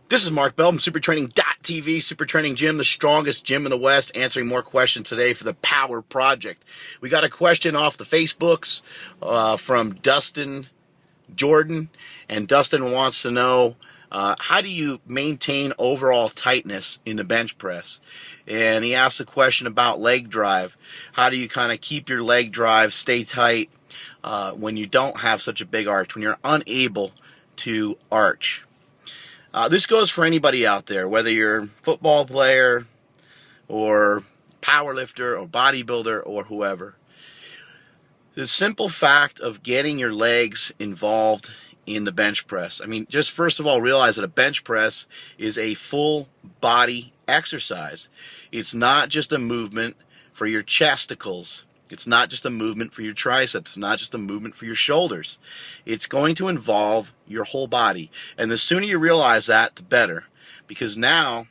This is Mark Bell from supertraining.tv, Super Training Gym, the strongest gym in the West, answering more questions today for the Power Project. We got a question off the Facebooks from Dustin Jordan, and Dustin wants to know, how do you maintain overall tightness in the bench press? And he asks a question about leg drive. How do you kind of keep your leg drive, stay tight when you don't have such a big arch, when you're unable to arch? This goes for anybody out there, whether you're a football player or power lifter or bodybuilder or whoever. The simple fact of getting your legs involved in the bench press. I mean, just first of all, realize that a bench press is a full body exercise. It's not just a movement for your chesticles. It's not just a movement for your triceps. It's not just a movement for your shoulders. It's going to involve your whole body. And the sooner you realize that, the better. Because now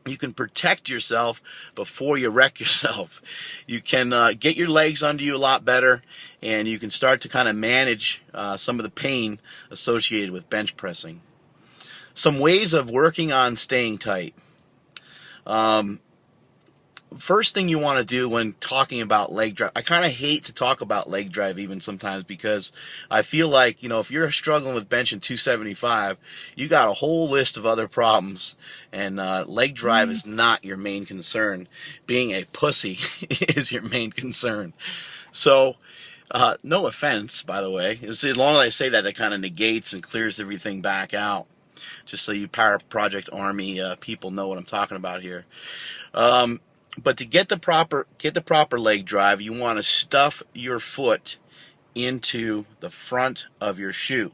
you can protect yourself before you wreck yourself. You can get your legs under you a lot better, and you can start to kind of manage some of the pain associated with bench pressing. Some ways of working on staying tight. First thing you want to do when talking about leg drive, I kind of hate to talk about leg drive even sometimes, because I feel like, if you're struggling with benching 275, you got a whole list of other problems, and leg drive is not your main concern. Being a pussy is your main concern. So, no offense, by the way. As long as I say that, that kind of negates and clears everything back out. Just so you Power Project Army people know what I'm talking about here. But to get the proper leg drive, you want to stuff your foot into the front of your shoe.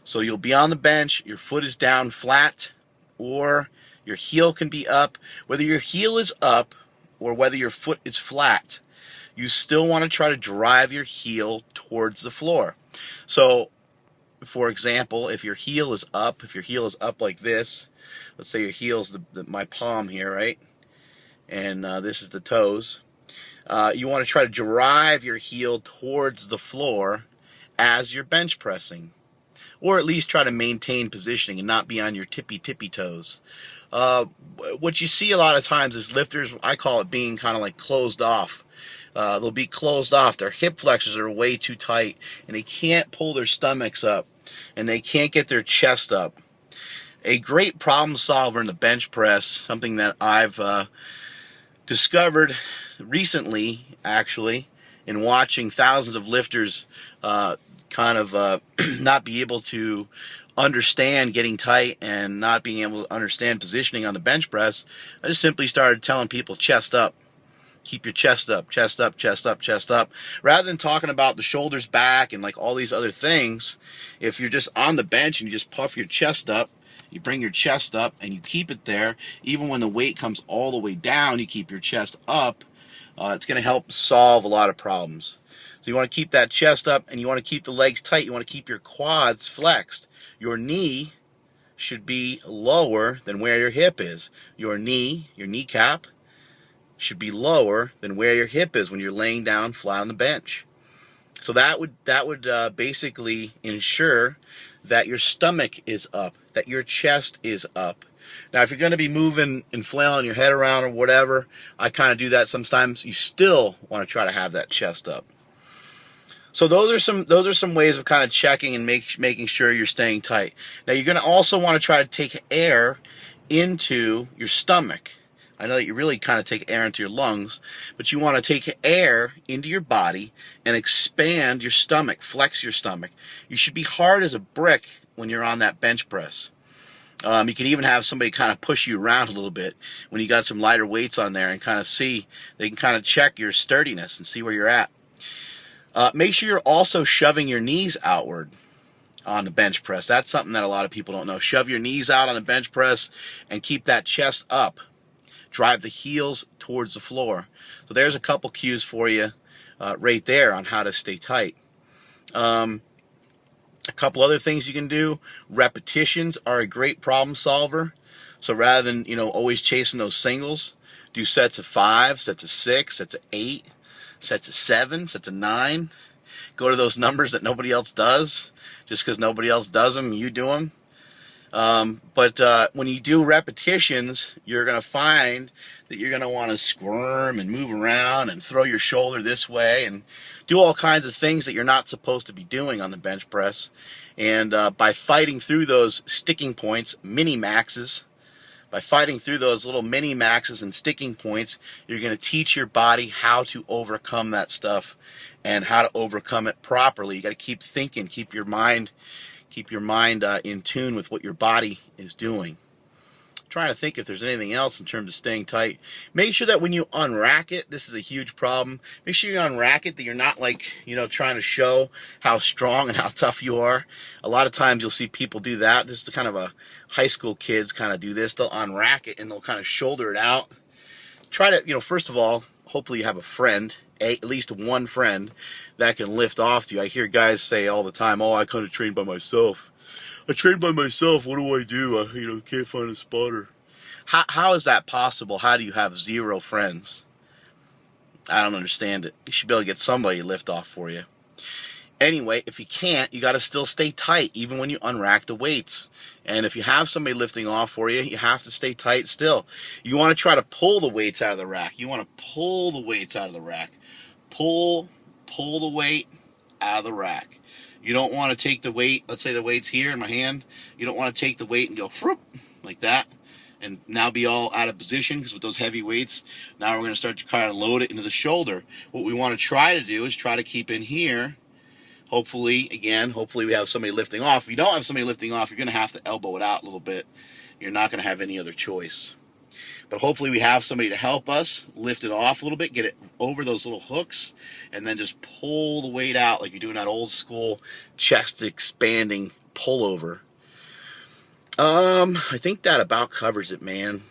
So you'll be on the bench, your foot is down flat, or your heel can be up. Whether your heel is up or whether your foot is flat, you still want to try to drive your heel towards the floor. So, for example, if your heel is up like this, let's say your heel's my palm here, right? And this is the toes. You want to try to drive your heel towards the floor as you're bench pressing, or at least try to maintain positioning and not be on your tippy toes. What you see a lot of times is lifters, I call it being kind of like closed off. They'll be closed off. Their hip flexors are way too tight, and they can't pull their stomachs up, and they can't get their chest up. A great problem solver in the bench press, something that I've discovered recently, actually, in watching thousands of lifters kind of not be able to understand getting tight and not being able to understand positioning on the bench press. I just simply started telling people, chest up. Keep your chest up, chest up, chest up, chest up. Rather than talking about the shoulders back and like all these other things, if you're just on the bench and you just puff your chest up, you bring your chest up and you keep it there. Even when the weight comes all the way down, you keep your chest up. It's going to help solve a lot of problems. So you want to keep that chest up, and you want to keep the legs tight. You want to keep your quads flexed. Your knee should be lower than where your hip is. Your kneecap, should be lower than where your hip is when you're laying down flat on the bench. So that would basically ensure that your stomach is up, that your chest is up. Now, if you're going to be moving and flailing your head around or whatever, I kind of do that sometimes. You still want to try to have that chest up. So those are some ways of kind of checking and making sure you're staying tight. Now, you're going to also want to try to take air into your stomach. I know that you really kind of take air into your lungs, but you want to take air into your body and expand your stomach, flex your stomach. You should be hard as a brick when you're on that bench press. You can even have somebody kind of push you around a little bit when you got some lighter weights on there, and kind of see, they can kind of check your sturdiness and see where you're at. Make sure you're also shoving your knees outward on the bench press. That's something that a lot of people don't know. Shove your knees out on the bench press and keep that chest up. Drive the heels towards the floor. So there's a couple cues for you right there on how to stay tight. A couple other things you can do. Repetitions are a great problem solver. So rather than always chasing those singles, do sets of 5, sets of 6, sets of 8, sets of 7, sets of 9. Go to those numbers that nobody else does. Just because nobody else does them, you do them. But when you do repetitions, you're going to find that you're going to want to squirm and move around and throw your shoulder this way and do all kinds of things that you're not supposed to be doing on the bench press. And by fighting through those sticking points, mini maxes, by fighting through those little mini maxes and sticking points, you're going to teach your body how to overcome that stuff and how to overcome it properly. You got to keep thinking, keep your mind in tune with what your body is doing. Trying to think if there's anything else in terms of staying tight. Make sure that when you unrack it, this is a huge problem. Make sure you unrack it, that you're not trying to show how strong and how tough you are. A lot of times you'll see people do that. This is kind of a high school kids kind of do this. They'll unrack it and they'll kind of shoulder it out. Try to, first of all, hopefully you have a friend, at least one friend that can lift off to you. I hear guys say all the time, "Oh, I kind of train by myself. I train by myself. What do I do? I can't find a spotter." How is that possible? How do you have 0 friends? I don't understand it. You should be able to get somebody to lift off for you. Anyway, if you can't, you got to still stay tight, even when you unrack the weights. And if you have somebody lifting off for you, you have to stay tight still. You want to try to pull the weights out of the rack. You want to pull the weights out of the rack. Pull the weight out of the rack. You don't want to take the weight, let's say the weight's here in my hand. You don't want to take the weight and go whoop, like that, and now be all out of position, because with those heavy weights, now we're going to start to kind of load it into the shoulder. What we want to try to do is try to keep in here. Hopefully we have somebody lifting off. If you don't have somebody lifting off, you're going to have to elbow it out a little bit. You're not going to have any other choice. But hopefully we have somebody to help us lift it off a little bit, get it over those little hooks, and then just pull the weight out like you're doing that old school chest expanding pullover. I think that about covers it, man.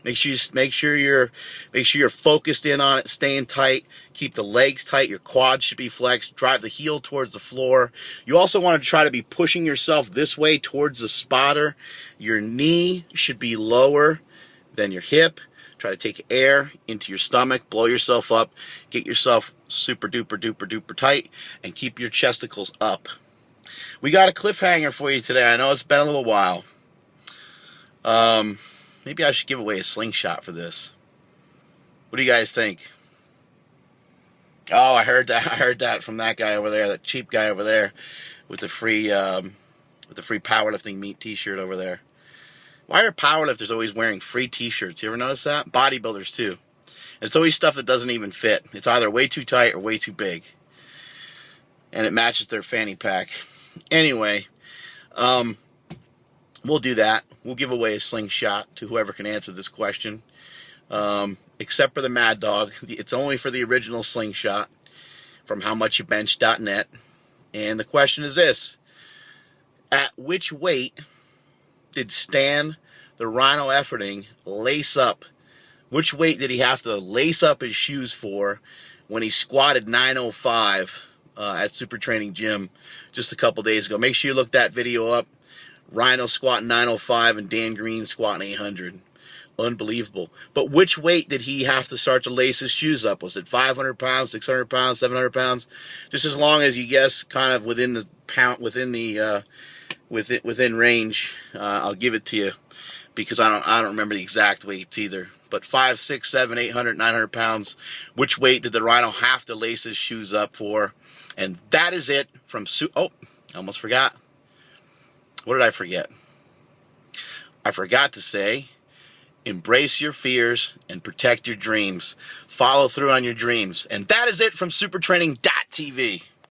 Make sure you're focused in on it, staying tight. Keep the legs tight. Your quads should be flexed. Drive the heel towards the floor. You also want to try to be pushing yourself this way towards the spotter. Your knee should be lower than your hip. Try to take air into your stomach, blow yourself up, get yourself super duper duper duper tight, and keep your chesticles up. We got a cliffhanger for you today. I know it's been a little while. Maybe I should give away a slingshot for this. What do you guys think? Oh, I heard that from that guy over there, that cheap guy over there with the free powerlifting meat t-shirt over there. Why are powerlifters always wearing free t-shirts? You ever notice that? Bodybuilders too. And it's always stuff that doesn't even fit. It's either way too tight or way too big. And it matches their fanny pack. Anyway, we'll do that. We'll give away a slingshot to whoever can answer this question. Except for the Mad Dog. It's only for the original slingshot from howmuchyoubench.net. And the question is this: at which weight did Stan the Rhino Efforting lace up? Which weight did he have to lace up his shoes for when he squatted 905 at Super Training Gym just a couple days ago? Make sure you look that video up. Rhino squatting 905 and Dan Green squatting 800. Unbelievable. But which weight did he have to start to lace his shoes up? Was it 500 pounds, 600 pounds, 700 pounds? Just as long as you guess kind of within the pound, within range, I'll give it to you, because I don't remember the exact weights either. But 5, 6, 7, 800, 900 pounds. Which weight did the Rhino have to lace his shoes up for? And that is it from I almost forgot. What did I forget? I forgot to say, embrace your fears and protect your dreams. Follow through on your dreams. And that is it from supertraining.tv.